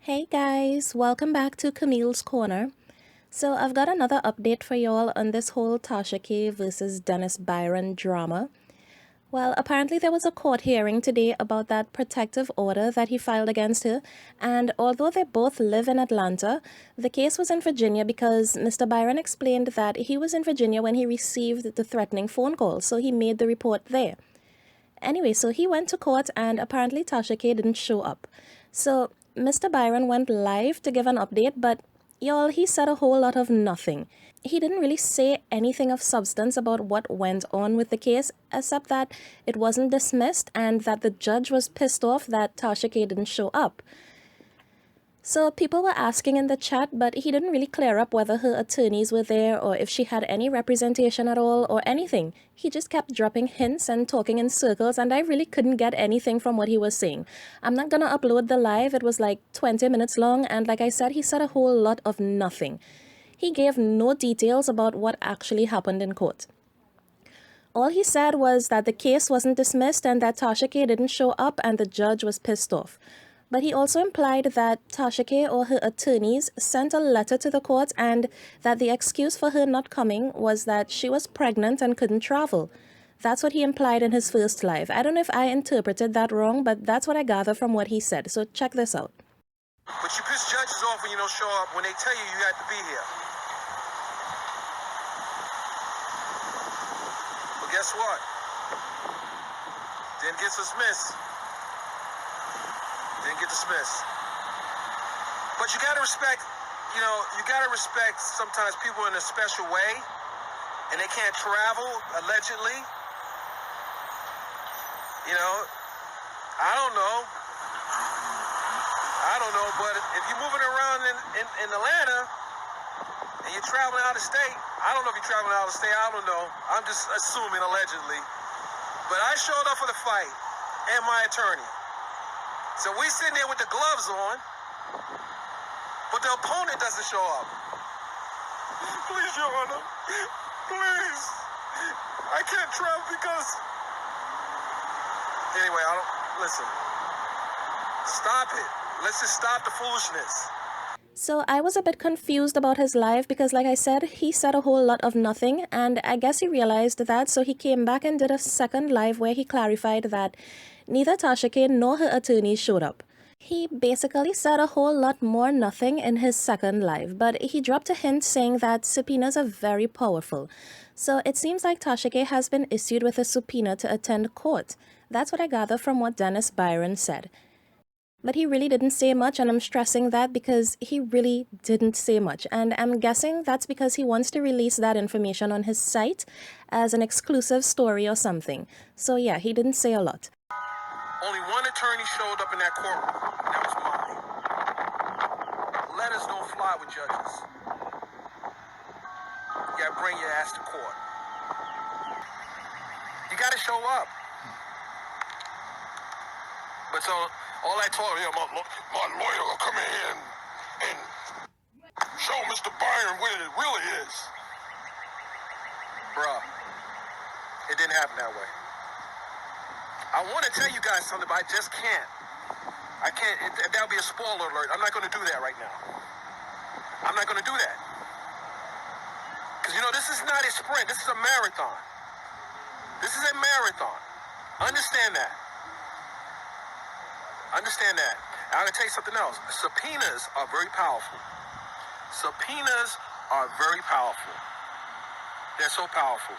Hey guys, welcome back to Camille's Corner. So I've got another update for y'all on this whole Tasha K versus Dennis Byron drama. Well, apparently there was a court hearing today about that protective order that he filed against her, and although they both live in Atlanta, the case was in Virginia because Mr. Byron explained that he was in Virginia when he received the threatening phone call, so he made the report there. Anyway, so he went to court and apparently Tasha K didn't show up. So Mr. Byron went live to give an update, but y'all, he said a whole lot of nothing. He didn't really say anything of substance about what went on with the case, except that it wasn't dismissed and that the judge was pissed off that Tasha K didn't show up. So people were asking in the chat, but he didn't really clear up whether her attorneys were there or if she had any representation at all or anything. He just kept dropping hints and talking in circles, and I really couldn't get anything from what he was saying. I'm not gonna upload the live, it was like 20 minutes long, and like I said, he said a whole lot of nothing. He gave no details about what actually happened in court. All he said was that the case wasn't dismissed and that Tasha K didn't show up and the judge was pissed off. But he also implied that Tasha K or her attorneys sent a letter to the court and that the excuse for her not coming was that she was pregnant and couldn't travel. That's what he implied in his first live. I don't know if I interpreted that wrong, but that's what I gather from what he said. So check this out. But you piss judges off when you don't show up when they tell you you have to be here. But guess what? Didn't get dismissed. Didn't get dismissed. But you gotta respect, sometimes people in a special way and they can't travel, allegedly. I don't know, but if you're moving around in Atlanta and you're traveling out of state, I don't know if you're traveling out of state, I don't know. I'm just assuming allegedly. But I showed up for the fight and my attorney. So we sitting there with the gloves on, but the opponent doesn't show up. Please, Your Honor, please. I can't travel because... Anyway, listen. Stop it. Let's just stop the foolishness. So I was a bit confused about his live because, like I said, he said a whole lot of nothing, and I guess he realized that, so he came back and did a second live where he clarified that neither Tasha K nor her attorneys showed up. He basically said a whole lot more nothing in his second live, but he dropped a hint saying that subpoenas are very powerful. So it seems like Tasha K has been issued with a subpoena to attend court. That's what I gather from what Dennis Byron said. But he really didn't say much, and I'm stressing that because he really didn't say much. And I'm guessing that's because he wants to release that information on his site as an exclusive story or something. So yeah, he didn't say a lot. Only one attorney showed up in that courtroom, and that was mine. Letters don't fly with judges. You gotta bring your ass to court. You gotta show up. But so, all I told him, my lawyer will come in and show Mr. Byron what it really is. Bruh, it didn't happen that way. I want to tell you guys something, but I just can't. I can't. That'll be a spoiler alert. I'm not going to do that right now. I'm not going to do that. Because, this is not a sprint. This is a marathon. This is a marathon. Understand that. Understand that. I'm going to tell you something else. Subpoenas are very powerful. Subpoenas are very powerful. They're so powerful.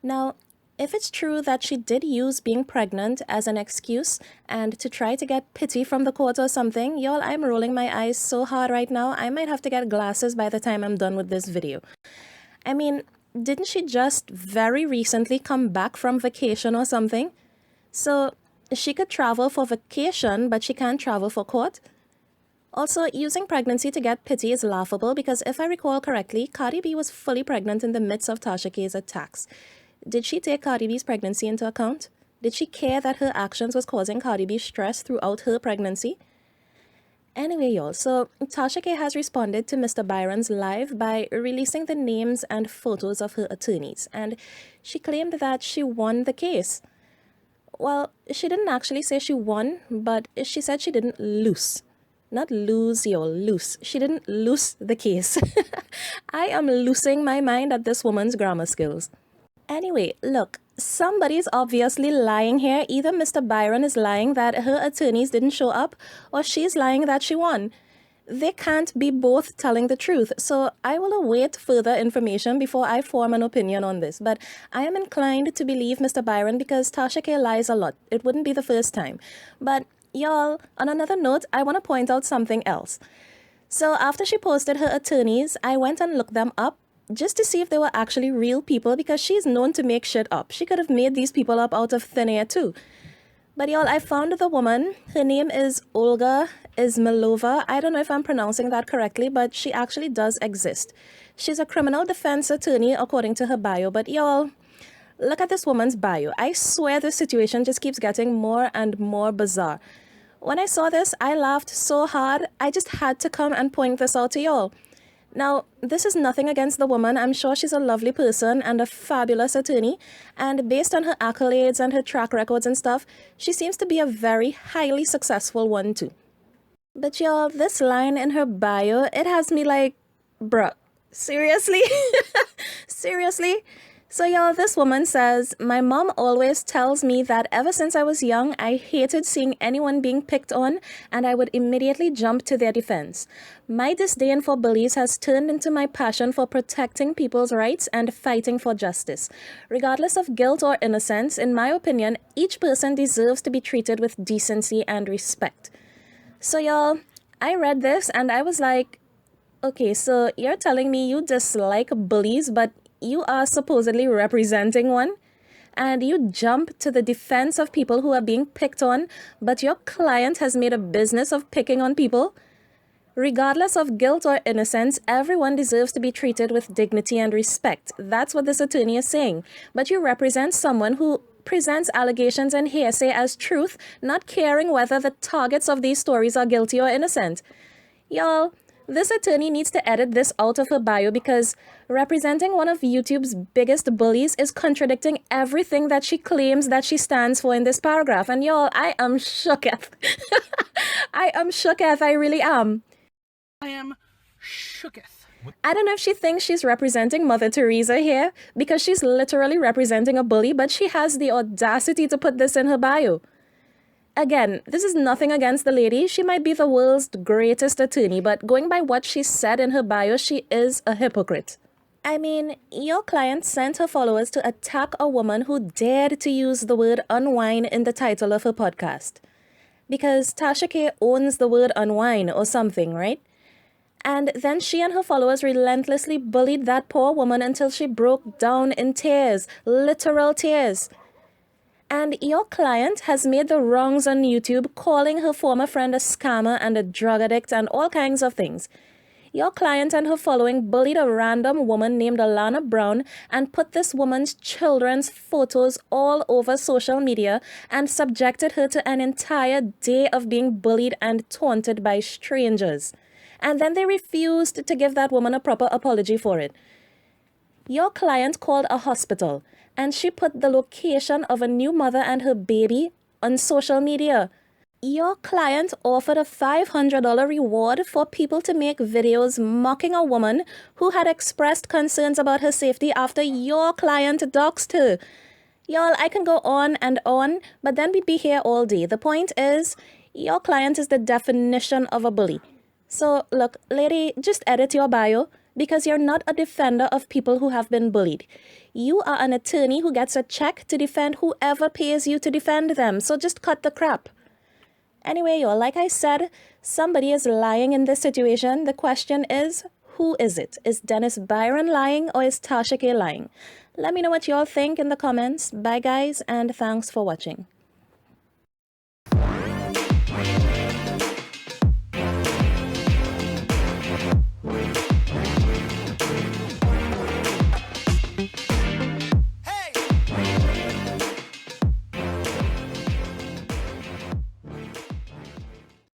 Now, if it's true that she did use being pregnant as an excuse and to try to get pity from the court or something, y'all, I'm rolling my eyes so hard right now, I might have to get glasses by the time I'm done with this video. I mean, didn't she just very recently come back from vacation or something? So she could travel for vacation, but she can't travel for court? Also, using pregnancy to get pity is laughable because if I recall correctly, Cardi B was fully pregnant in the midst of Tasha K's attacks. Did she take Cardi B's pregnancy into account? Did she care that her actions was causing Cardi B stress throughout her pregnancy? Anyway, y'all, so Tasha K has responded to Mr. Byron's live by releasing the names and photos of her attorneys, and she claimed that she won the case. Well, she didn't actually say she won, but she said she didn't lose. Not lose, y'all, loose. She didn't lose the case. I am losing my mind at this woman's grammar skills. Anyway, look, somebody's obviously lying here. Either Mr. Byron is lying that her attorneys didn't show up, or she's lying that she won. They can't be both telling the truth. So I will await further information before I form an opinion on this. But I am inclined to believe Mr. Byron because Tasha K lies a lot. It wouldn't be the first time. But y'all, on another note, I want to point out something else. So after she posted her attorneys, I went and looked them up just to see if they were actually real people because she's known to make shit up. She could have made these people up out of thin air too. But y'all, I found the woman. Her name is Olga Izmailova. I don't know if I'm pronouncing that correctly, but she actually does exist. She's a criminal defense attorney according to her bio. But y'all, look at this woman's bio. I swear this situation just keeps getting more and more bizarre. When I saw this, I laughed so hard, I just had to come and point this out to y'all. Now, this is nothing against the woman. I'm sure she's a lovely person and a fabulous attorney. And based on her accolades and her track records and stuff, she seems to be a very highly successful one too. But y'all, this line in her bio, it has me like, bruh, seriously? Seriously? So y'all, this woman says, my mom always tells me that ever since I was young, I hated seeing anyone being picked on and I would immediately jump to their defense. My disdain for bullies has turned into my passion for protecting people's rights and fighting for justice. Regardless of guilt or innocence, in my opinion, each person deserves to be treated with decency and respect. So y'all, I read this and I was like, okay, so you're telling me you dislike bullies, but you are supposedly representing one, and you jump to the defense of people who are being picked on, but your client has made a business of picking on people? Regardless of guilt or innocence, everyone deserves to be treated with dignity and respect. That's what this attorney is saying. But you represent someone who presents allegations and hearsay as truth, not caring whether the targets of these stories are guilty or innocent. Y'all, this attorney needs to edit this out of her bio because representing one of YouTube's biggest bullies is contradicting everything that she claims that she stands for in this paragraph. And y'all, I am shooketh. I am shooketh. I really am. I am shooketh. I don't know if she thinks she's representing Mother Teresa here because she's literally representing a bully, but she has the audacity to put this in her bio. Again, this is nothing against the lady. She might be the world's greatest attorney, but going by what she said in her bio, she is a hypocrite. I mean, your client sent her followers to attack a woman who dared to use the word unwind in the title of her podcast. Because Tasha K owns the word unwind or something, right? And then she and her followers relentlessly bullied that poor woman until she broke down in tears, literal tears. And your client has made the wrongs on YouTube, calling her former friend a scammer and a drug addict and all kinds of things. Your client and her following bullied a random woman named Alana Brown and put this woman's children's photos all over social media and subjected her to an entire day of being bullied and taunted by strangers. And then they refused to give that woman a proper apology for it. Your client called a hospital and she put the location of a new mother and her baby on social media. Your client offered a $500 reward for people to make videos mocking a woman who had expressed concerns about her safety after your client doxed her. Y'all, I can go on, but then we'd be here all day. The point is, your client is the definition of a bully. So, look, lady, just edit your bio because you're not a defender of people who have been bullied. You are an attorney who gets a check to defend whoever pays you to defend them. So just cut the crap. Anyway, y'all, like I said, somebody is lying in this situation. The question is, who is it? Is Dennis Byron lying or is Tasha K lying? Let me know what y'all think in the comments. Bye, guys, and thanks for watching.